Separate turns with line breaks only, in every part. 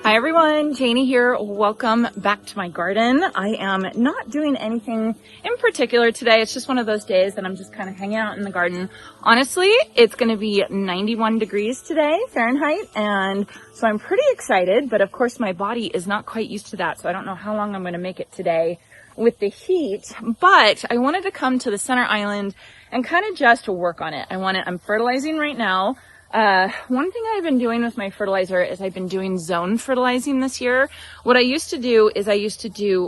Hi everyone, Janie here. Welcome back to my garden. I am not doing anything in particular today. It's just one of those days that I'm just kind of hanging out in the garden. Honestly, it's going to be 91 degrees today, Fahrenheit, and so I'm pretty excited, but of course my body is not quite used to that, so I don't know how long I'm going to make it today with the heat, but I wanted to come to the center island and kind of just work on it. I'm fertilizing right now. One thing I've been doing with my fertilizer is I've been doing zone fertilizing this year. What I used to do is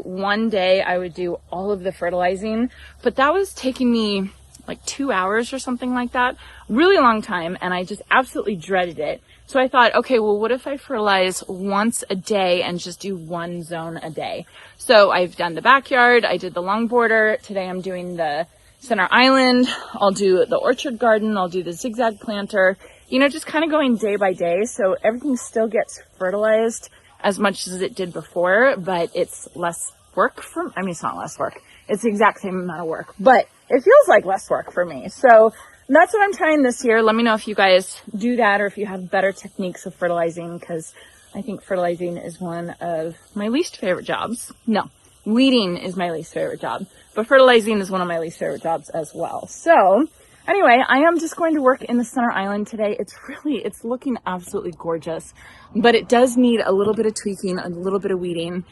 one day I would do all of the fertilizing, but that was taking me like 2 hours or something like that, really long time, and I just absolutely dreaded it. So I thought, okay, well, what if I fertilize once a day and just do one zone a day? So I've done the backyard, I did the long border, today I'm doing the center island, I'll do the orchard garden, I'll do the zigzag planter, just kind of going day by day. So everything still gets fertilized as much as it did before, but it's less work it's not less work. It's the exact same amount of work, but it feels like less work for me. So that's what I'm trying this year. Let me know if you guys do that or if you have better techniques of fertilizing, because I think fertilizing is one of my least favorite jobs. No, weeding is my least favorite job, but fertilizing is one of my least favorite jobs as well. So anyway, I am just going to work in the center island today. It's looking absolutely gorgeous, but it does need a little bit of tweaking, a little bit of weeding.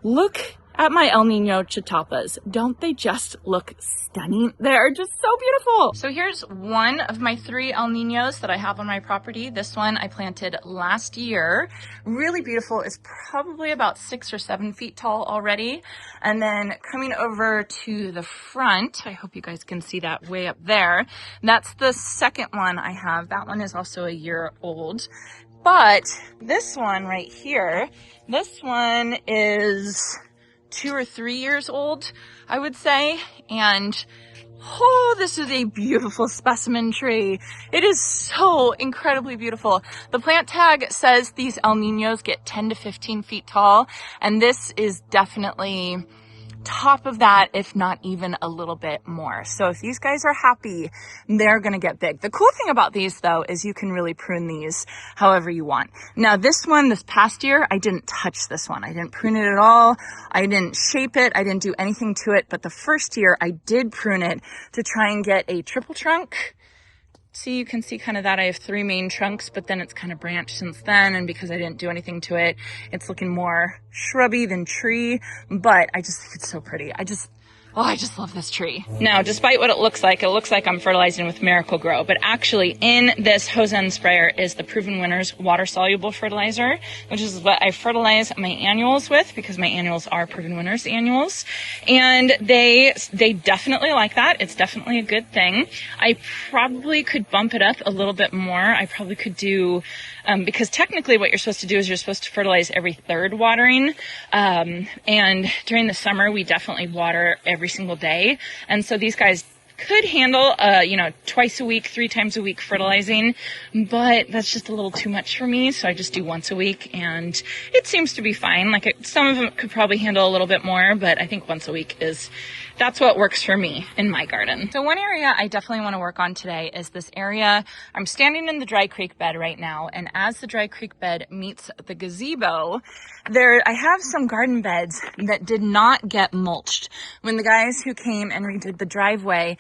Look at my El Nino chatapas. Don't they just look stunning? They're just so beautiful. So here's one of my 3 El Ninos that I have on my property. This one I planted last year. Really beautiful. It's probably about 6 or 7 feet tall already. And then coming over to the front, I hope you guys can see that way up there. That's the second one I have. That one is also a year old. But this one right here, this one is 2 or 3 years old, I would say. And oh, this is a beautiful specimen tree. It is so incredibly beautiful. The plant tag says these El Ninos get 10 to 15 feet tall, and this is definitely top of that, if not even a little bit more. So if these guys are happy, they're gonna get big. The cool thing about these though is you can really prune these however you want. Now this past year, I didn't touch this one. I didn't prune it at all. I didn't shape it. I didn't do anything to it. But the first year I did prune it to try and get a triple trunk. See, you can see kind of that I have 3 main trunks, but then it's kind of branched since then. And because I didn't do anything to it, it's looking more shrubby than tree, but I just think it's so pretty. I just love this tree. Now, despite what it looks like I'm fertilizing with Miracle Grow, but actually in this hose end sprayer is the Proven Winners water-soluble fertilizer, which is what I fertilize my annuals with, because my annuals are Proven Winners annuals. And they definitely like that. It's definitely a good thing. I probably could bump it up a little bit more. I probably could do, because technically what you're supposed to do is you're supposed to fertilize every 3rd watering. And during the summer, we definitely water every single day. And so these guys could handle, twice a week, 3 times a week fertilizing, but that's just a little too much for me. So I just do once a week, and it seems to be fine. Some of them could probably handle a little bit more, but I think once a week that's what works for me in my garden. So one area I definitely want to work on today is this area. I'm standing in the dry creek bed right now, and as the dry creek bed meets the gazebo, I have some garden beds that did not get mulched. When the guys who came and redid the driveway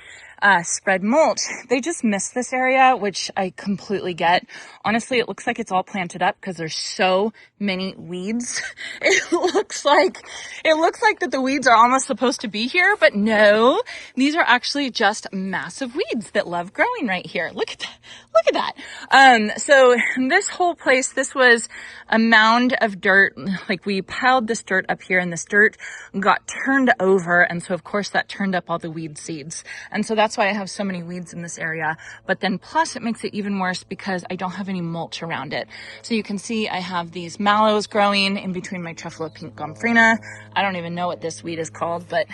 spread mulch, they just missed this area, which I completely get. Honestly, it looks like it's all planted up because there's so many weeds. It looks like that the weeds are almost supposed to be here, but no, these are actually just massive weeds that love growing right here. Look at that. So this whole place, this was a mound of dirt. Like, we piled this dirt up here, and this dirt got turned over, and so of course that turned up all the weed seeds. And so that's why I have so many weeds in this area. But then plus it makes it even worse because I don't have any mulch around it. So you can see I have these mallows growing in between my truffle of pink gomphrena. I don't even know what this weed is called, but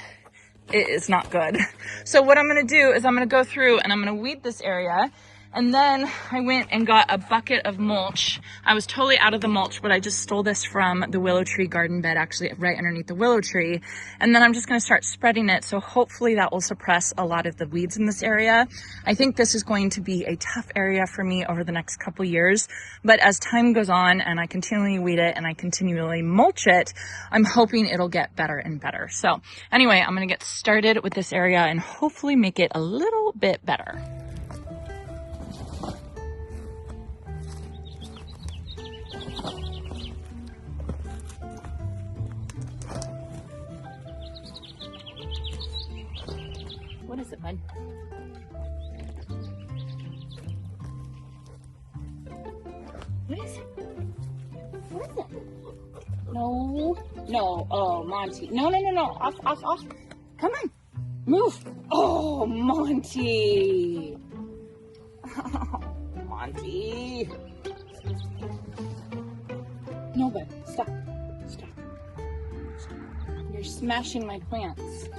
it is not good. So what I'm going to do is I'm going to go through and I'm going to weed this area. And then I went and got a bucket of mulch. I was totally out of the mulch, but I just stole this from the willow tree garden bed, actually right underneath the willow tree. And then I'm just gonna start spreading it. So hopefully that will suppress a lot of the weeds in this area. I think this is going to be a tough area for me over the next couple years. But as time goes on and I continually weed it and I continually mulch it, I'm hoping it'll get better and better. So anyway, I'm gonna get started with this area and hopefully make it a little bit better. What is it, bud? What is it? What is it? No, no. Oh, Monty. No, no, no, no. Off, off, off. Come on. Move. Oh, Monty. Oh, Monty. No, bud. Stop. Stop. You're smashing my plants.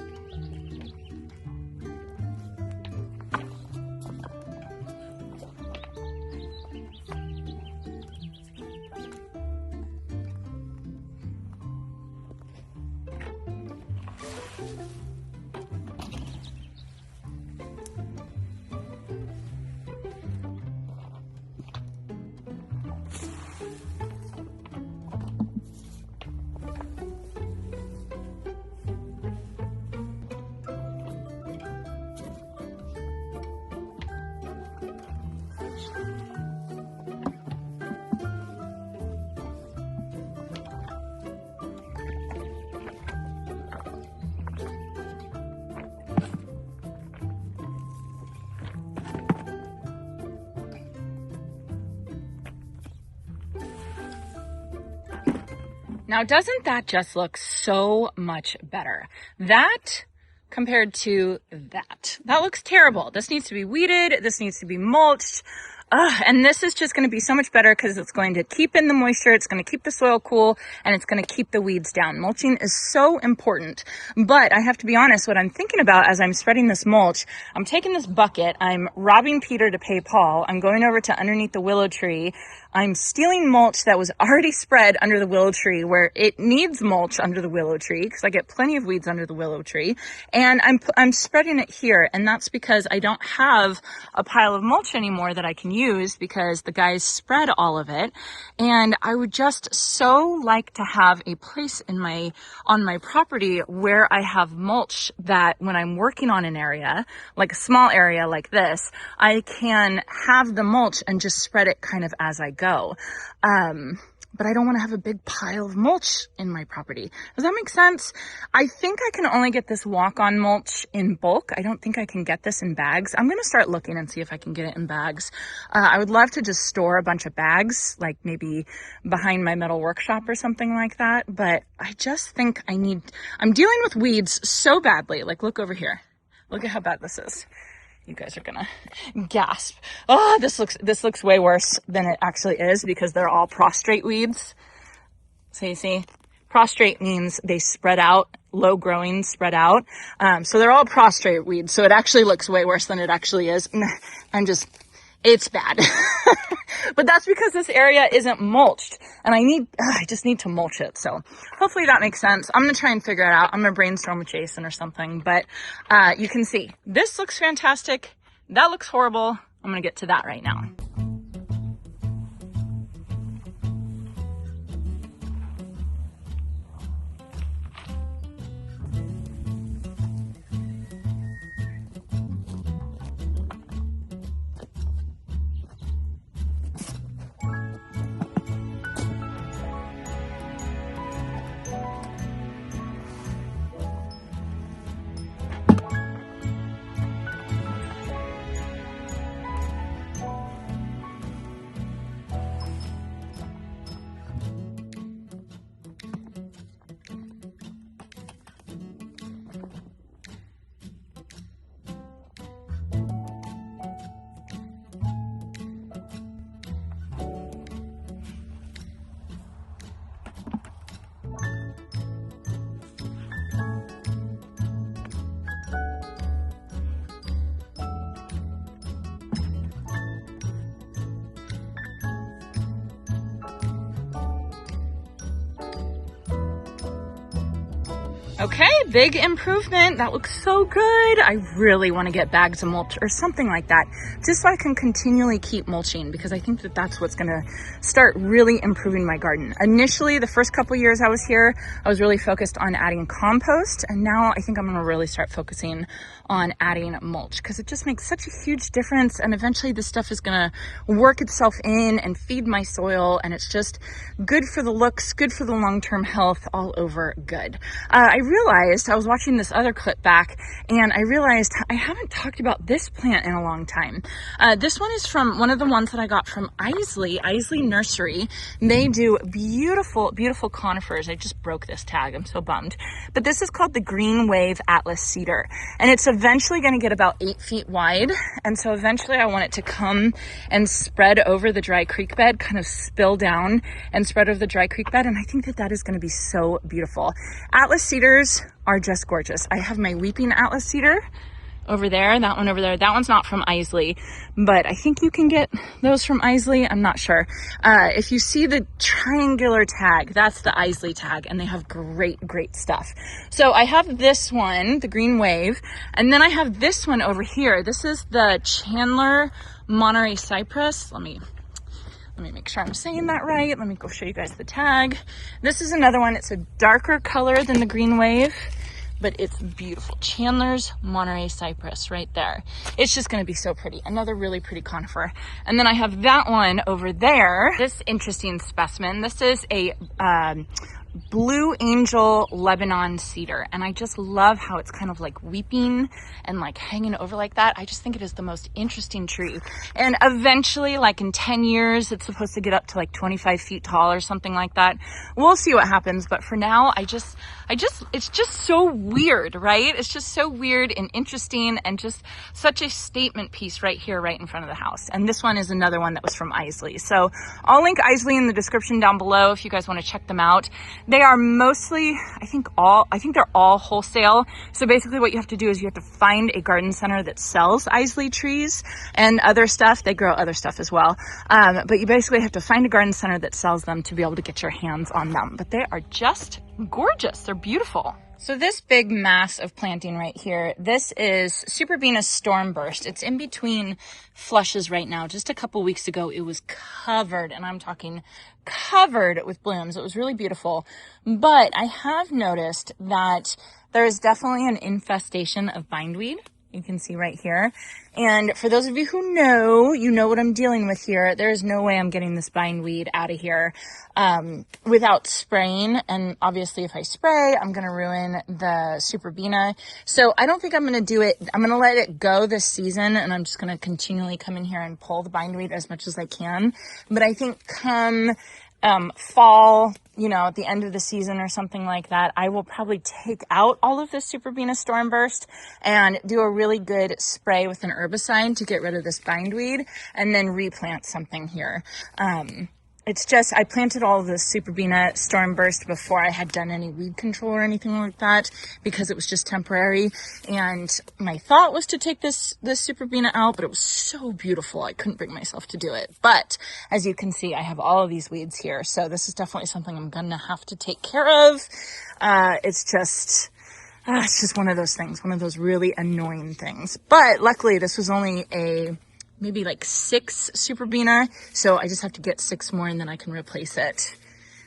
Now, doesn't that just look so much better? That compared to that. That looks terrible. This needs to be weeded. This needs to be mulched. And this is just going to be so much better because it's going to keep in the moisture. It's going to keep the soil cool and it's going to keep the weeds down. Mulching is so important, but I have to be honest, what I'm thinking about as I'm spreading this mulch, I'm taking this bucket, I'm robbing Peter to pay Paul. I'm going over to underneath the willow tree. I'm stealing mulch that was already spread under the willow tree where it needs mulch under the willow tree because I get plenty of weeds under the willow tree. And I'm spreading it here. And that's because I don't have a pile of mulch anymore that I can use because the guys spread all of it. And I would just so like to have a place on my property where I have mulch that when I'm working on an area, like a small area like this, I can have the mulch and just spread it kind of as I go. But I don't want to have a big pile of mulch in my property. Does that make sense? I think I can only get this walk-on mulch in bulk. I don't think I can get this in bags. I'm going to start looking and see if I can get it in bags. I would love to just store a bunch of bags, like maybe behind my metal workshop or something like that. But I just think I'm dealing with weeds so badly. Like, look over here. Look at how bad this is. You guys are gonna gasp. Oh, this looks way worse than it actually is because they're all prostrate weeds. So you see, prostrate means they spread out, low growing, spread out. So they're all prostrate weeds. So it actually looks way worse than it actually is. It's bad. But that's because this area isn't mulched and I just need to mulch it. So hopefully that makes sense. I'm going to try and figure it out. I'm going to brainstorm with Jason or something, but, you can see this looks fantastic. That looks horrible. I'm going to get to that right now. Okay, big improvement. That looks so good. I really want to get bags of mulch or something like that, just so I can continually keep mulching, because I think that that's what's going to start really improving my garden. Initially, the first couple years I was here, I was really focused on adding compost, and now I think I'm going to really start focusing on adding mulch, because it just makes such a huge difference, and eventually this stuff is going to work itself in and feed my soil, and it's just good for the looks, good for the long-term health, all over good. I realized, I was watching this other clip back, and I realized I haven't talked about this plant in a long time. This one is from one of the ones that I got from Isley Nursery. They do beautiful, beautiful conifers. I just broke this tag. I'm so bummed. But this is called the Green Wave Atlas Cedar, and it's eventually going to get about 8 feet wide. And so eventually I want it to come and spread over the dry creek bed, kind of spill down and spread over the dry creek bed. And I think that that is going to be so beautiful. Atlas cedars are just gorgeous. I have my weeping Atlas cedar over there, that one over there. That one's not from Isley, but I think you can get those from Isley. I'm not sure. If you see the triangular tag, that's the Isley tag, and they have great, great stuff. So I have this one, the Green Wave, and then I have this one over here. This is the Chandler Monterey Cypress. Let me make sure I'm saying that right. Let me go show you guys the tag. This is another one. It's a darker color than the Green Wave, but it's beautiful. Chandler's Monterey Cypress right there. It's just gonna be so pretty. Another really pretty conifer. And then I have that one over there. This interesting specimen. This is a Blue Angel Lebanon cedar, and I just love how it's kind of like weeping and like hanging over like that. I just think it is the most interesting tree, and eventually, like in 10 years, it's supposed to get up to like 25 feet tall or something like that. We'll see what happens, but for now, it's just so weird, right? It's just so weird and interesting, and just such a statement piece right here, right in front of the house. And this one is another one that was from Isley. So I'll link Isley in the description down below if you guys want to check them out. They are mostly, I think they're all wholesale. So basically what you have to do is you have to find a garden center that sells Isley trees and other stuff. They grow other stuff as well. But you basically have to find a garden center that sells them to be able to get your hands on them. But they are just gorgeous. They're beautiful. So this big mass of planting right here, this is Super Venus Stormburst. It's in between flushes right now. Just a couple weeks ago, it was covered, and I'm talking covered with blooms. It was really beautiful. But I have noticed that there is definitely an infestation of bindweed. You can see right here. And for those of you who know, you know what I'm dealing with here. There is no way I'm getting this bindweed out of here without spraying. And obviously if I spray, I'm going to ruin the Superbena. So I don't think I'm going to do it. I'm going to let it go this season, and I'm just going to continually come in here and pull the bindweed as much as I can. But I think come fall, at the end of the season or something like that, I will probably take out all of this Super Venus Stormburst and do a really good spray with an herbicide to get rid of this bindweed, and then replant something here. It's just, I planted all of this Super Venus Stormburst before I had done any weed control or anything like that, because it was just temporary. And my thought was to take this Super Venus out, but it was so beautiful, I couldn't bring myself to do it. But as you can see, I have all of these weeds here, so this is definitely something I'm gonna have to take care of. It's just one of those things, one of those really annoying things. But luckily, this was only maybe like 6 Superbena, so I just have to get 6 more and then I can replace it.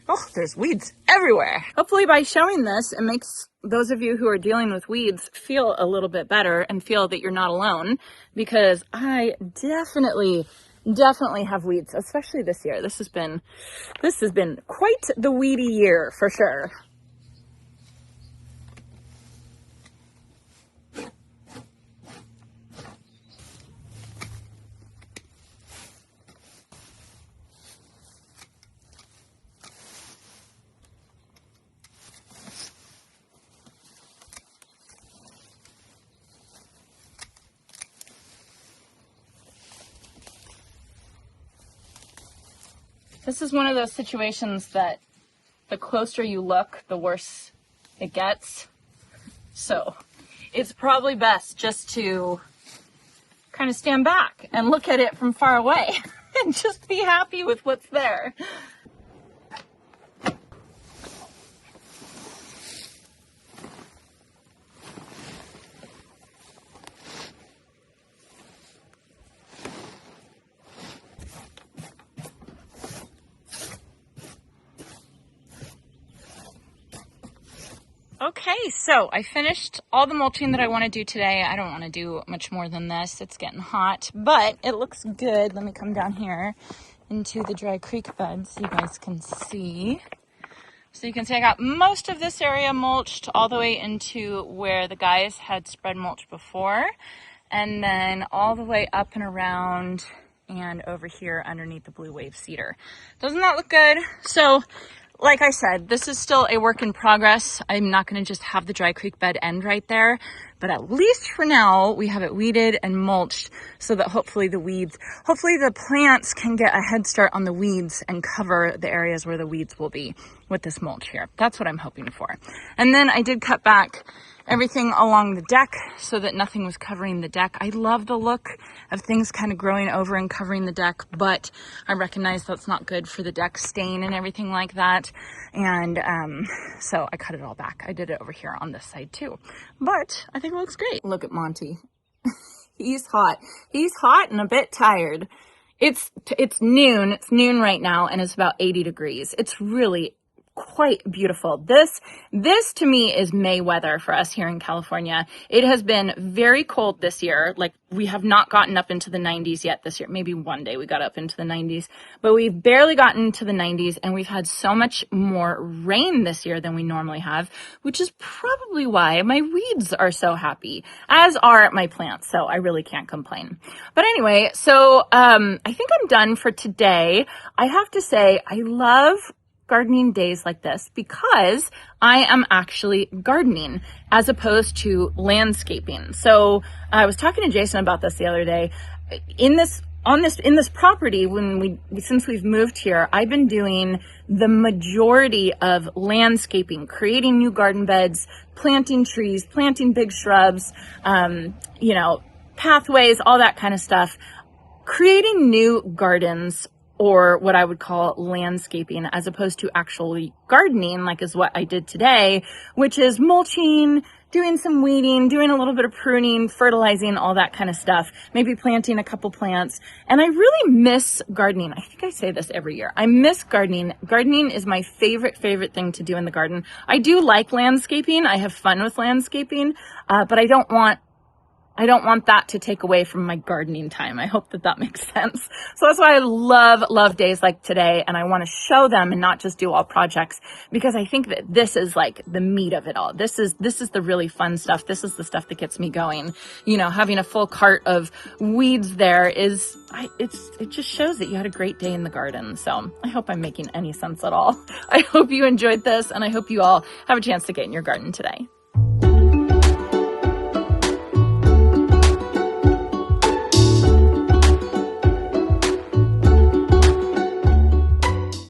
Oh, there's weeds everywhere. Hopefully by showing this, it makes those of you who are dealing with weeds feel a little bit better and feel that you're not alone, because I definitely have weeds, especially this year. This has been quite the weedy year for sure. This is one of those situations that the closer you look, the worse it gets. So it's probably best just to kind of stand back and look at it from far away and just be happy with what's there. Okay, so I finished all the mulching that I want to do today. I don't want to do much more than this. It's getting hot, but it looks good. Let me come down here into the dry creek bed so you guys can see. So you can see I got most of this area mulched all the way into where the guys had spread mulch before, and then all the way up and around and over here underneath the blue wave cedar. Doesn't that look good? So like I said, this is still a work in progress. I'm not going to just have the dry creek bed end right there, but at least for now we have it weeded and mulched so that hopefully the plants can get a head start on the weeds and cover the areas where the weeds will be with this mulch here. That's what I'm hoping for. And then I did cut back everything along the deck so that nothing was covering the deck. I love the look of things kind of growing over and covering the deck, but I recognize that's not good for the deck stain and everything like that. And so I cut it all back. I did it over here on this side too, but I think it looks great. Look at Monty. He's hot. He's hot and a bit tired. It's noon. It's noon right now, and it's about 80 degrees. It's really quite beautiful. This to me is May weather for us here in California. It has been very cold this year. Like, we have not gotten up into the 90s yet this year. Maybe one day we got up into the 90s, but we've barely gotten to the 90s, and we've had so much more rain this year than we normally have, which is probably why my weeds are so happy, as are my plants. So I really can't complain. But anyway, so I think I'm done for today. I have to say, I love gardening days like this because I am actually gardening as opposed to landscaping. So I was talking to Jason about this the other day. In this property, since we've moved here, I've been doing the majority of landscaping, creating new garden beds, planting trees, planting big shrubs, pathways, all that kind of stuff, creating new gardens, or what I would call landscaping, as opposed to actually gardening, like is what I did today, which is mulching, doing some weeding, doing a little bit of pruning, fertilizing, all that kind of stuff, maybe planting a couple plants. And I really miss gardening. I think I say this every year. I miss gardening. Gardening is my favorite thing to do in the garden. I do like landscaping. I have fun with landscaping, but I don't want that to take away from my gardening time. I hope that makes sense. So that's why I love days like today. And I want to show them and not just do all projects, because I think that this is like the meat of it all. This is the really fun stuff. This is the stuff that gets me going. Having a full cart of weeds there it just shows that you had a great day in the garden. So I hope I'm making any sense at all. I hope you enjoyed this, and I hope you all have a chance to get in your garden today.